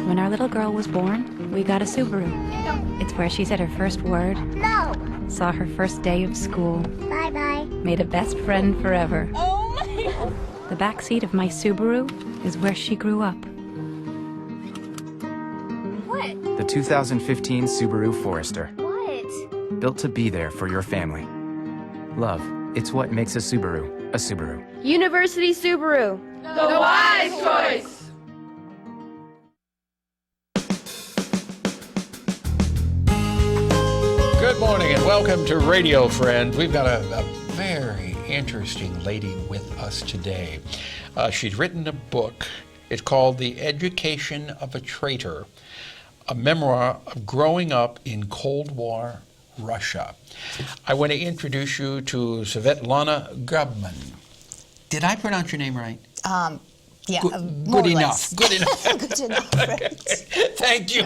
When our little girl was born, we got a Subaru. It's where she said her first word. No. Saw her first day of school. Bye-bye. Made a best friend forever. Oh my God. The back seat of my Subaru is where she grew up. What? The 2015 Subaru Forester. What? Built to be there for your family. Love, it's what makes a Subaru a Subaru. University Subaru. The wise choice. Good morning and welcome to Radio Friends. We've got a very interesting lady with us today. She's written a book. It's called The Education of a Traitor, a memoir of growing up in Cold War Russia. I want to introduce you to Svetlana Grobman. Did I pronounce your name right? Yeah, good enough. Good enough. Good enough, right? Thank you.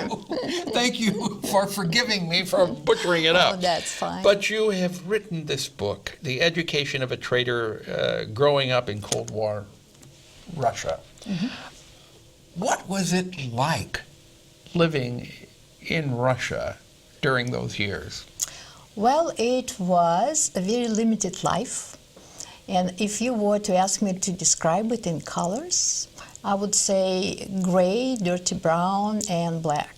Thank you for forgiving me for butchering it up. Oh, that's fine. But you have written this book, The Education of a Traitor, Growing Up in Cold War Russia. Mm-hmm. What was it like living in Russia during those years? Well, it was a very limited life. And if you were to ask me to describe it in colors, I would say gray, dirty brown, and black.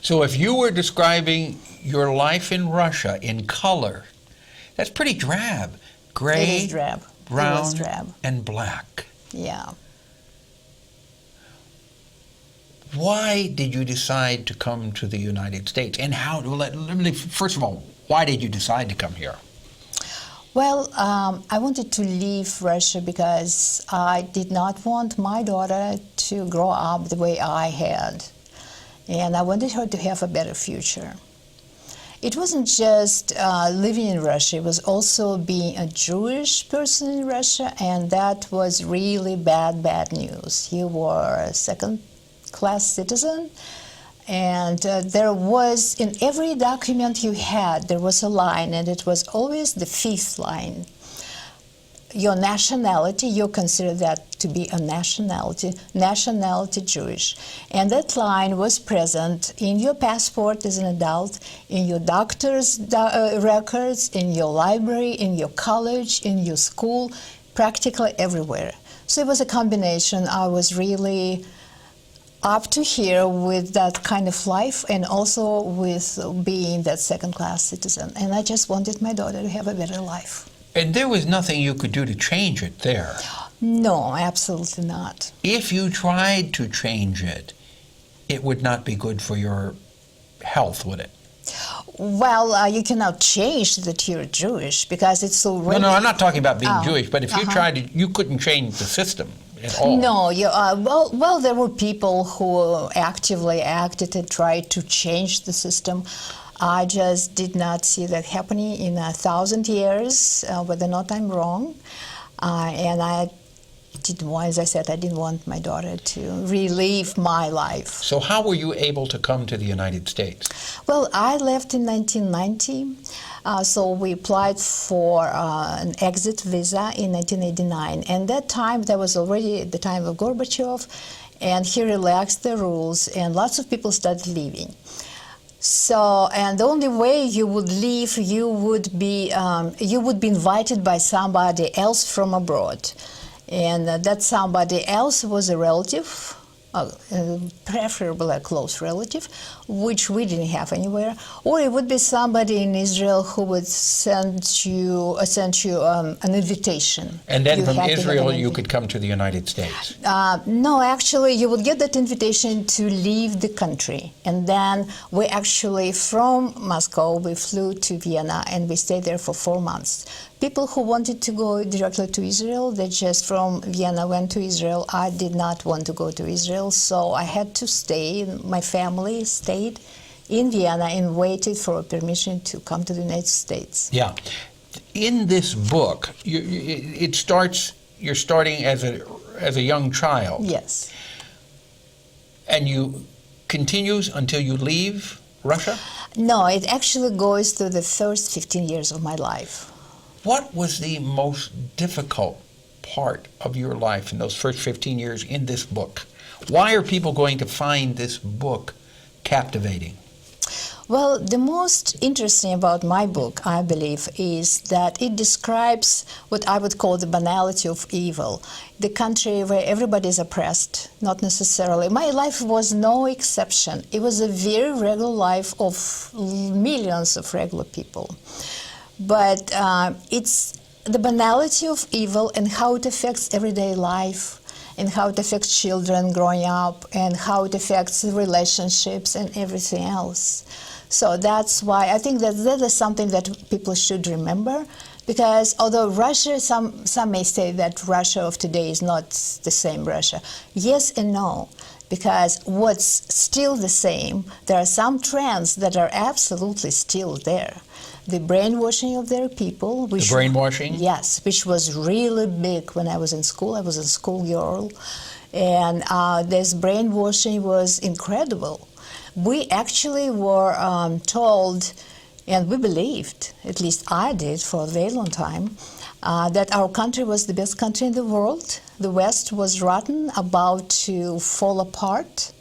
So if you were describing your life in Russia in color, that's pretty drab. Gray, it is drab. brown, it was drab. And black. Yeah. Why did you decide to come to the United States? And how, first of all, why did you decide to come here? Well, I wanted to leave Russia because I did not want my daughter to grow up the way I had. And I wanted her to have a better future. It wasn't just living in Russia, it was also being a Jewish person in Russia, and that was really bad news. You were a second-class citizen. And there was, in every document you had, there was a line, and it was always the fifth line. Your nationality, you consider that to be a nationality Jewish. And that line was present in your passport as an adult, in your doctor's records, in your library, in your college, in your school, practically everywhere. So it was a combination. I was really up to here with that kind of life and also with being that second-class citizen. And I just wanted my daughter to have a better life. And there was nothing you could do to change it there? No, absolutely not. If you tried to change it, it would not be good for your health, would it? Well, you cannot change that you're Jewish because it's already... No, I'm not talking about being Jewish, but if you tried to, you couldn't change the system. No, well, there were people who actively acted and tried to change the system. I just did not see that happening in 1,000 years, whether or not I'm wrong. And I didn't want, as I said, I didn't want my daughter to relive my life. So how were you able to come to the United States? Well, I left in 1990. So we applied for an exit visa in 1989. And that time, that was already the time of Gorbachev, and he relaxed the rules, and lots of people started leaving. So, and the only way you would leave, you would be invited by somebody else from abroad. And that somebody else was a relative, preferably a close relative, which we didn't have anywhere, or it would be somebody in Israel who would send you an invitation. And then from Israel you could come to the United States? No, actually you would get that invitation to leave the country. And then we actually, from Moscow, we flew to Vienna and we stayed there for 4 months. People who wanted to go directly to Israel, they just from Vienna went to Israel. I did not want to go to Israel, so I had to stay. My family stayed in Vienna and waited for a permission to come to the United States. Yeah. In this book, you're starting as a young child. Yes. And you continues until you leave Russia? No, it actually goes through the first 15 years of my life. What was the most difficult part of your life in those first 15 years in this book? Why are people going to find this book captivating? Well, the most interesting about my book, I believe, is that it describes what I would call the banality of evil. The country where everybody is oppressed, not necessarily. My life was no exception. It was a very regular life of millions of regular people. But it's the banality of evil and how it affects everyday life, and how it affects children growing up, and how it affects relationships and everything else. So that's why I think that is something that people should remember, because although Russia, some may say that Russia of today is not the same Russia. Yes and no, because what's still the same, there are some trends that are absolutely still there. The brainwashing of their people. The brainwashing? Yes, which was really big when I was in school. I was a schoolgirl, and this brainwashing was incredible. We actually were told, and we believed, at least I did for a very long time, that our country was the best country in the world. The West was rotten, about to fall apart,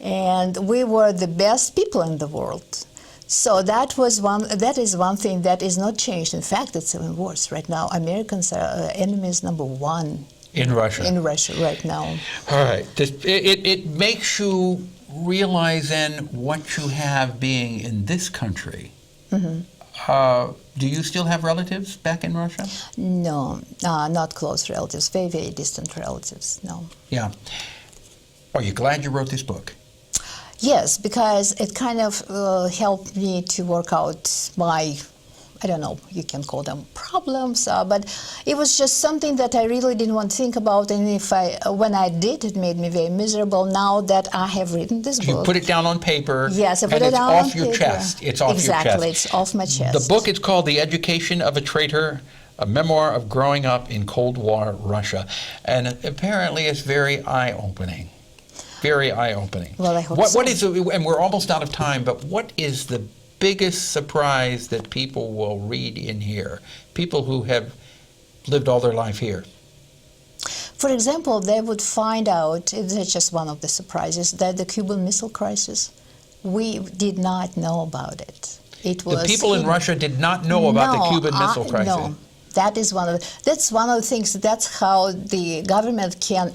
and we were the best people in the world. So that is one thing that is not changed. In fact, it's even worse right now. Americans are enemies number one in Russia. In Russia right now. All right. It makes you realize then what you have being in this country. Mm-hmm. Do you still have relatives back in Russia? No, not close relatives, very, very distant relatives, no. Yeah. Are you glad you wrote this book? Yes, because it kind of helped me to work out my, I don't know, you can call them problems, but it was just something that I really didn't want to think about, and when I did, it made me very miserable. Now that I have written this book. You put it down on paper. Yes, I put it down on paper. And it's off your chest. It's off your chest. Exactly, it's off my chest. The book is called The Education of a Traitor, a Memoir of Growing Up in Cold War Russia, and apparently it's very eye-opening. Very eye-opening. Well, I hope so. What is, and we're almost out of time, but what is the biggest surprise that people will read in here? People who have lived all their life here. For example, they would find out, it's just one of the surprises, that the Cuban Missile Crisis, we did not know about it. It was the people in Russia did not know about the Cuban Missile Crisis. No. That's one of the things. That's how the government can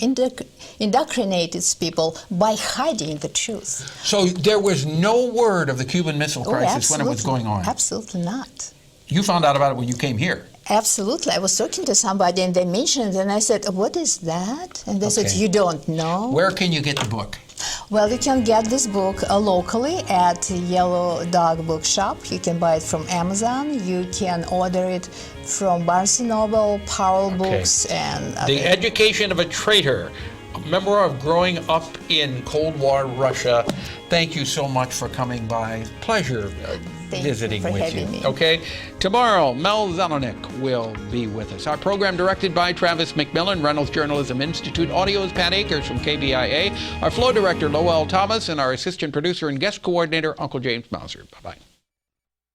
indoctrinate its people, by hiding the truth. So there was no word of the Cuban Missile Crisis when it was going on? Absolutely not. You found out about it when you came here? Absolutely. I was talking to somebody and they mentioned it, and I said, "What is that?" And they said, "You don't know?" Where can you get the book? Well, you can get this book locally at Yellow Dog Bookshop. You can buy it from Amazon. You can order it from Barnes & Noble, Powell Books, and The Education of a Traitor, a Memoir of Growing Up in Cold War Russia. Thank you so much for coming by. Pleasure visiting with you. Me. Okay. Tomorrow, Mel Zanonik will be with us. Our program directed by Travis McMillen, Reynolds Journalism Institute. Audio is Pat Akers from KBIA. Our flow director, Lowell Thomas, and our assistant producer and guest coordinator, Uncle James Mauser. Bye-bye.